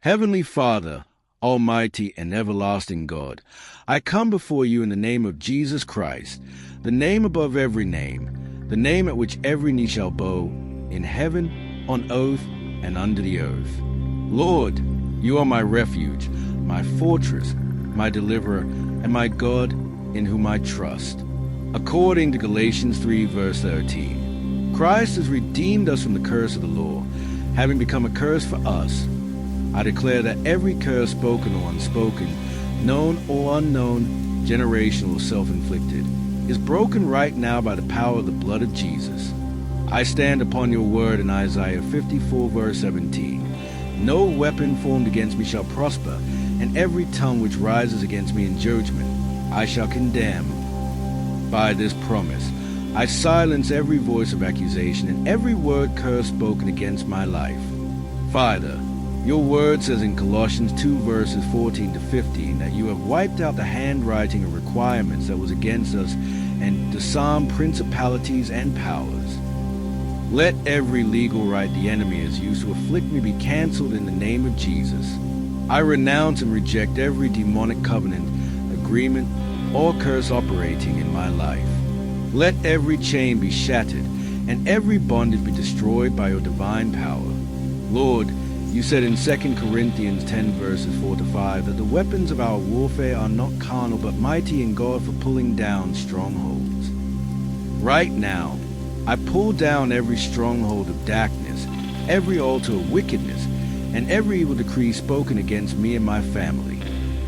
Heavenly Father, Almighty and everlasting God, I come before you in the name of Jesus Christ, the name above every name, the name at which every knee shall bow, in heaven, on earth, and under the earth. Lord, you are my refuge, my fortress, my deliverer, and my God in whom I trust. According to Galatians 3, verse 13, Christ has redeemed us from the curse of the law, having become a curse for us. I declare that every curse, spoken or unspoken, known or unknown, generational or self-inflicted, is broken right now by the power of the blood of Jesus. I stand upon your word in Isaiah 54, verse 17. No weapon formed against me shall prosper, and every tongue which rises against me in judgment I shall condemn. By this promise, I silence every voice of accusation and every word curse spoken against my life. Father, your word says in Colossians 2 verses 14 to 15 that you have wiped out the handwriting of requirements that was against us and disarmed principalities and powers. Let every legal right the enemy has used to afflict me be canceled in the name of Jesus. I renounce and reject every demonic covenant, agreement, or curse operating in my life. Let every chain be shattered and every bondage be destroyed by your divine power. Lord, you said in 2 Corinthians 10 verses 4 to 5 that the weapons of our warfare are not carnal but mighty in God for pulling down strongholds. Right now, I pull down every stronghold of darkness, every altar of wickedness, and every evil decree spoken against me and my family.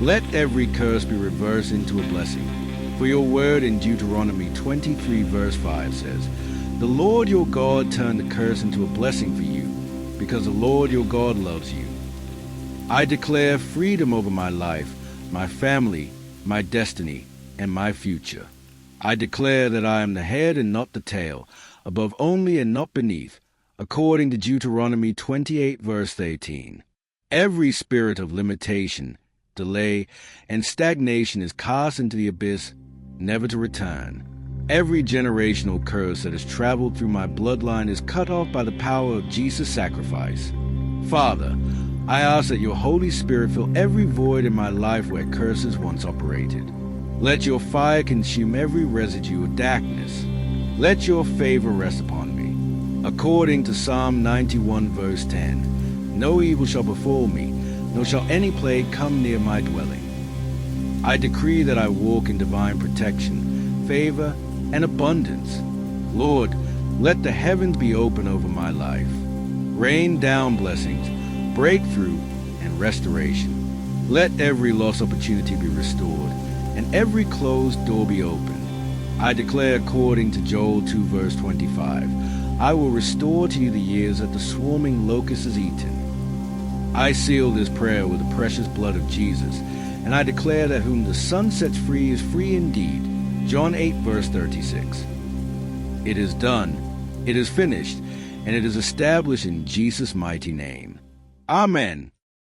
Let every curse be reversed into a blessing. For your word in Deuteronomy 23 verse 5 says, "The Lord your God turned the curse into a blessing for you, because the Lord your God loves you." I declare freedom over my life, my family, my destiny, and my future. I declare that I am the head and not the tail, above only and not beneath, according to Deuteronomy 28 verse 18. Every spirit of limitation, delay, and stagnation is cast into the abyss, never to return. Every generational curse that has traveled through my bloodline is cut off by the power of Jesus' sacrifice. Father, I ask that your Holy Spirit fill every void in my life where curses once operated. Let your fire consume every residue of darkness. Let your favor rest upon me. According to Psalm 91 verse 10, no evil shall befall me, nor shall any plague come near my dwelling. I decree that I walk in divine protection, favor, and abundance. Lord, let the heavens be open over my life. Rain down blessings, breakthrough, and restoration. Let every lost opportunity be restored, and every closed door be opened. I declare according to Joel 2 verse 25, I will restore to you the years that the swarming locust has eaten. I seal this prayer with the precious blood of Jesus, and I declare that whom the Son sets free is free indeed. John 8 verse 36. It is done, it is finished, and it is established in Jesus' mighty name. Amen.